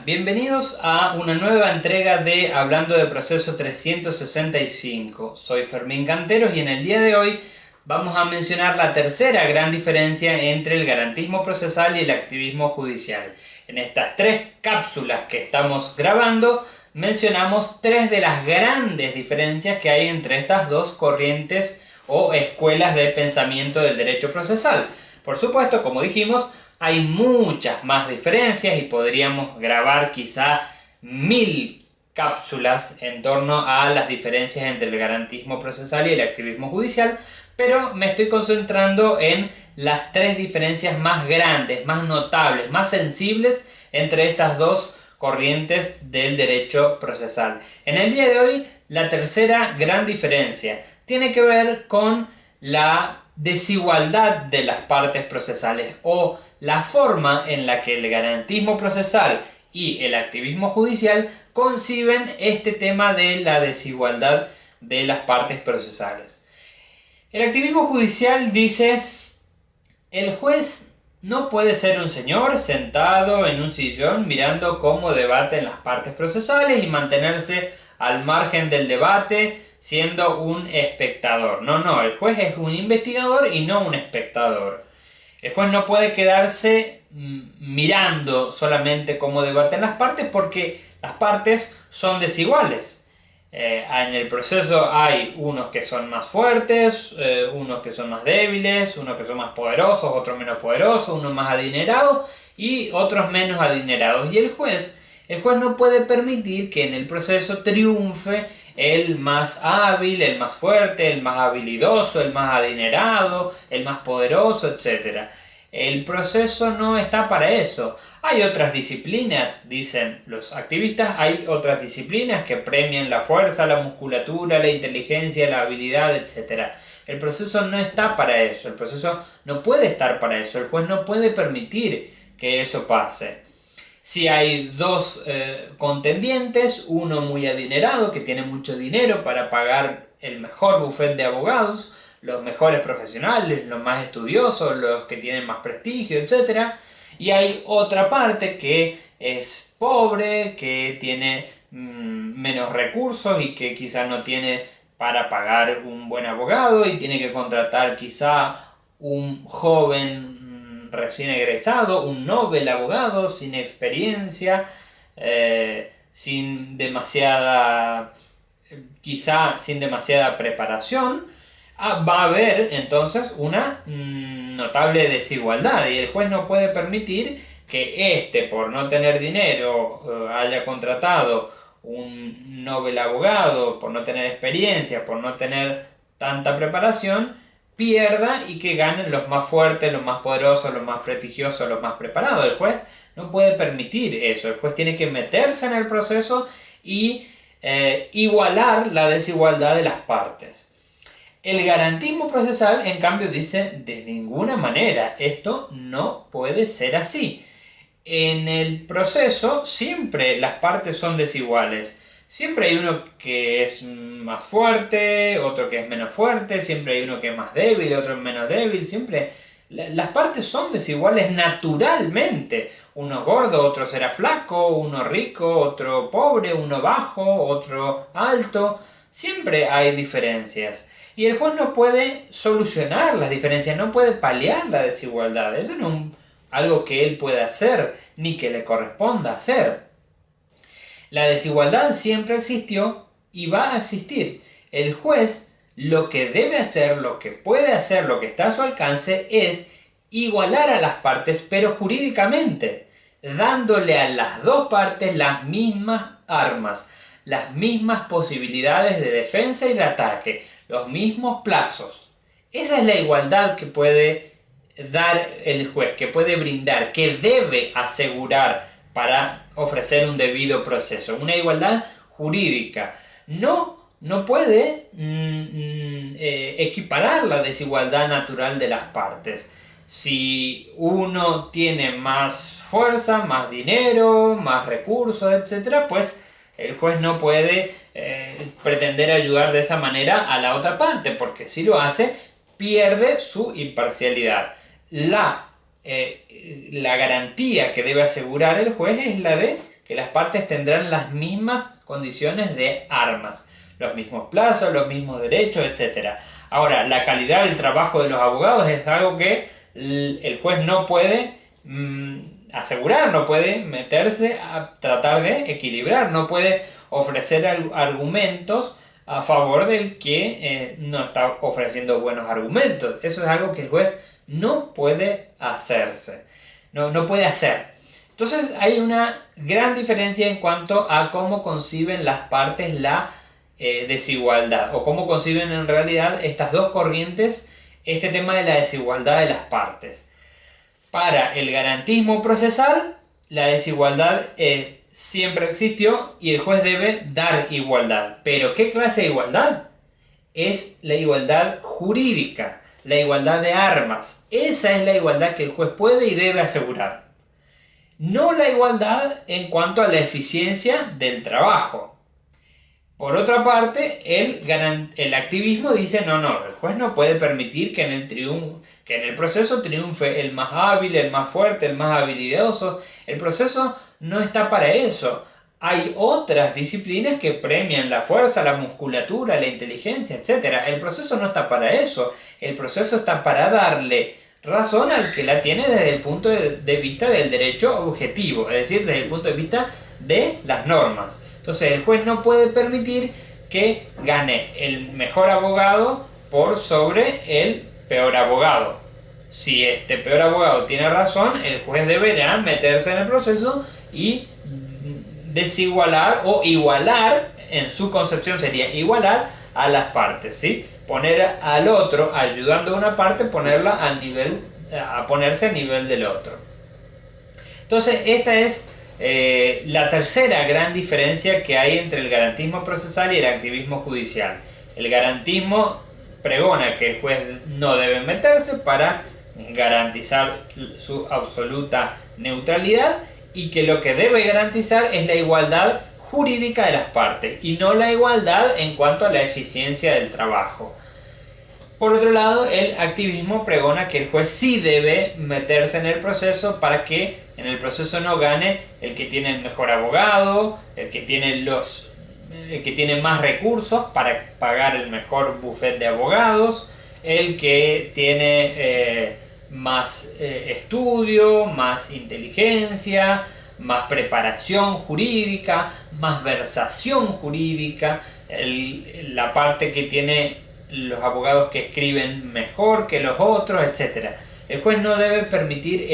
Bienvenidos a una nueva entrega de Hablando de Proceso 365. Soy Fermín Canteros y en el día de hoy vamos a mencionar la tercera gran diferencia entre el garantismo procesal y el activismo judicial. En estas tres cápsulas que estamos grabando mencionamos tres de las grandes diferencias que hay entre estas dos corrientes o escuelas de pensamiento del derecho procesal. Por supuesto, como dijimos, hay muchas más diferencias y podríamos grabar quizá 1000 cápsulas en torno a las diferencias entre el garantismo procesal y el activismo judicial, pero me estoy concentrando en las tres diferencias más grandes, más notables, más sensibles entre estas dos corrientes del derecho procesal. En el día de hoy, la tercera gran diferencia tiene que ver con la desigualdad de las partes procesales o la forma en la que el garantismo procesal y el activismo judicial conciben este tema de la desigualdad de las partes procesales. El activismo judicial dice: el juez no puede ser un señor sentado en un sillón mirando cómo debaten las partes procesales y mantenerse al margen del debate siendo un espectador. No, el juez es un investigador y no un espectador. El juez no puede quedarse mirando solamente cómo debaten las partes porque las partes son desiguales. En el proceso hay unos que son más fuertes, unos que son más débiles, unos que son más poderosos, otros menos poderosos, unos más adinerados y otros menos adinerados. Y el juez no puede permitir que en el proceso triunfe el más hábil, el más fuerte, el más habilidoso, el más adinerado, el más poderoso, etc. El proceso no está para eso. Hay otras disciplinas, dicen los activistas, hay otras disciplinas que premian la fuerza, la musculatura, la inteligencia, la habilidad, etc. El proceso no está para eso, el proceso no puede estar para eso, el juez no puede permitir que eso pase. Si hay dos contendientes, uno muy adinerado que tiene mucho dinero para pagar el mejor bufete de abogados, los mejores profesionales, los más estudiosos, los que tienen más prestigio, etc. Y hay otra parte que es pobre, que tiene menos recursos y que quizá no tiene para pagar un buen abogado y tiene que contratar quizá un joven recién egresado, un novel abogado sin experiencia, quizá sin demasiada preparación. Va a haber entonces una notable desigualdad y el juez no puede permitir que por no tener dinero, haya contratado un novel abogado, por no tener experiencia, por no tener tanta preparación, pierda y que ganen los más fuertes, los más poderosos, los más prestigiosos, los más preparados. El juez no puede permitir eso. El juez tiene que meterse en el proceso y igualar la desigualdad de las partes. El garantismo procesal, en cambio, dice: de ninguna manera, esto no puede ser así. En el proceso siempre las partes son desiguales. Siempre hay uno que es más fuerte, otro que es menos fuerte, siempre hay uno que es más débil, otro menos débil, siempre las partes son desiguales naturalmente. Uno gordo, otro será flaco, uno rico, otro pobre, uno bajo, otro alto. Siempre hay diferencias. Y el juez no puede solucionar las diferencias, no puede paliar la desigualdad. Eso no es algo que él pueda hacer, ni que le corresponda hacer. La desigualdad siempre existió y va a existir. El juez lo que debe hacer, lo que puede hacer, lo que está a su alcance es igualar a las partes, pero jurídicamente, dándole a las dos partes las mismas armas, las mismas posibilidades de defensa y de ataque, los mismos plazos. Esa es la igualdad que puede dar el juez, que puede brindar, que debe asegurar para ofrecer un debido proceso, una igualdad jurídica. No puede equiparar la desigualdad natural de las partes. Si uno tiene más fuerza, más dinero, más recursos, etc., pues el juez no puede pretender ayudar de esa manera a la otra parte, porque si lo hace, pierde su imparcialidad. La garantía que debe asegurar el juez es la de que las partes tendrán las mismas condiciones de armas, los mismos plazos, los mismos derechos, etc. Ahora, la calidad del trabajo de los abogados es algo que el juez no puede asegurar, no puede meterse a tratar de equilibrar, no puede ofrecer argumentos a favor del que no está ofreciendo buenos argumentos. Eso es algo que el juez no puede no puede hacer. Entonces hay una gran diferencia en cuanto a cómo conciben las partes la desigualdad, o cómo conciben en realidad estas dos corrientes este tema de la desigualdad de las partes. Para el garantismo procesal, la desigualdad siempre existió y el juez debe dar igualdad. ¿Pero qué clase de igualdad? Es la igualdad jurídica, la igualdad de armas. Esa es la igualdad que el juez puede y debe asegurar. No la igualdad en cuanto a la eficiencia del trabajo. Por otra parte, el activismo dice no, el juez no puede permitir que en el proceso triunfe el más hábil, el más fuerte, el más habilidoso. El proceso no está para eso. Hay otras disciplinas que premian la fuerza, la musculatura, la inteligencia, etc. El proceso no está para eso. El proceso está para darle razón al que la tiene desde el punto de vista del derecho objetivo, es decir, desde el punto de vista de las normas. Entonces el juez no puede permitir que gane el mejor abogado por sobre el peor abogado. Si este peor abogado tiene razón, el juez deberá meterse en el proceso y desigualar o igualar, en su concepción sería igualar a las partes, ¿sí? Poner al otro, ayudando a una parte, a ponerse a nivel del otro. Entonces esta es la tercera gran diferencia que hay entre el garantismo procesal y el activismo judicial. El garantismo pregona que el juez no debe meterse para garantizar su absoluta neutralidad y que lo que debe garantizar es la igualdad jurídica de las partes y no la igualdad en cuanto a la eficiencia del trabajo. Por otro lado, el activismo pregona que el juez sí debe meterse en el proceso para que en el proceso no gane el que tiene el mejor abogado, el que tiene más recursos para pagar el mejor buffet de abogados, el que tiene más estudio, más inteligencia, más preparación jurídica, más versación jurídica, la parte que tiene los abogados que escriben mejor que los otros, etc. El juez no debe permitir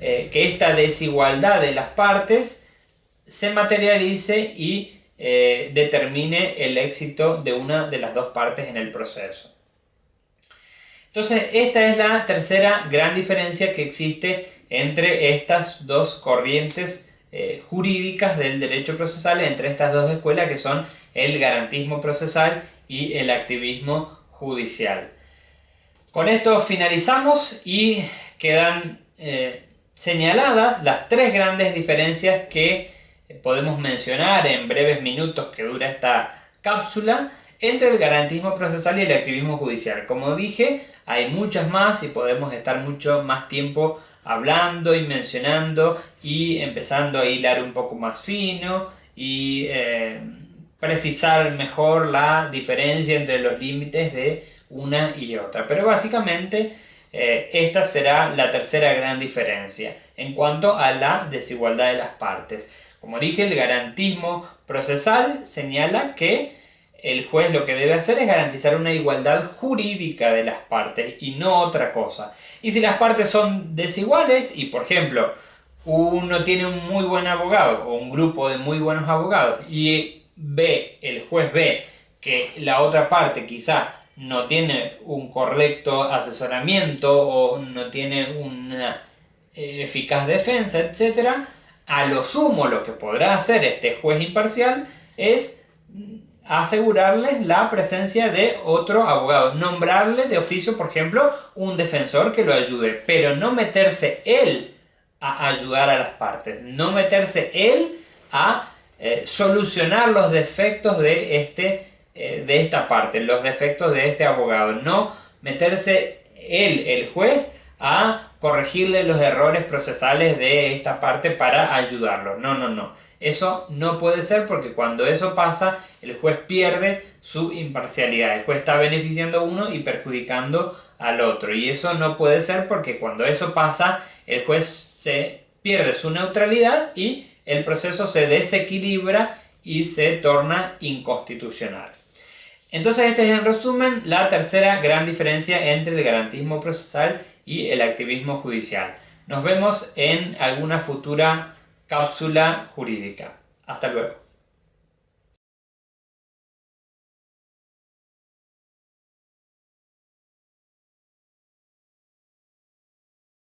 que esta desigualdad de las partes se materialice y determine el éxito de una de las dos partes en el proceso. Entonces, esta es la tercera gran diferencia que existe entre estas dos corrientes jurídicas del derecho procesal, entre estas dos escuelas que son el garantismo procesal y el activismo judicial. Con esto finalizamos y quedan señaladas las tres grandes diferencias que podemos mencionar en breves minutos que dura esta cápsula entre el garantismo procesal y el activismo judicial. Como dije, hay muchas más y podemos estar mucho más tiempo hablando y mencionando y empezando a hilar un poco más fino y precisar mejor la diferencia entre los límites de una y otra. Pero básicamente esta será la tercera gran diferencia en cuanto a la desigualdad de las partes. Como dije, el garantismo procesal señala que el juez lo que debe hacer es garantizar una igualdad jurídica de las partes y no otra cosa. Y si las partes son desiguales y, por ejemplo, uno tiene un muy buen abogado o un grupo de muy buenos abogados y el juez ve que la otra parte quizá no tiene un correcto asesoramiento o no tiene una eficaz defensa, etc., a lo sumo lo que podrá hacer este juez imparcial es asegurarles la presencia de otro abogado, nombrarle de oficio, por ejemplo, un defensor que lo ayude, pero no meterse él a ayudar a las partes, no meterse él a solucionar los defectos de esta parte, los defectos de este abogado, no meterse él, el juez, a corregirle los errores procesales de esta parte para ayudarlo. No, no, no. Eso no puede ser, porque cuando eso pasa, el juez pierde su imparcialidad. El juez está beneficiando a uno y perjudicando al otro. Y eso no puede ser, porque cuando eso pasa, el juez se pierde su neutralidad y el proceso se desequilibra y se torna inconstitucional. Entonces, esta es en resumen la tercera gran diferencia entre el garantismo procesal y el activismo judicial. Nos vemos en alguna futura cápsula jurídica. Hasta luego.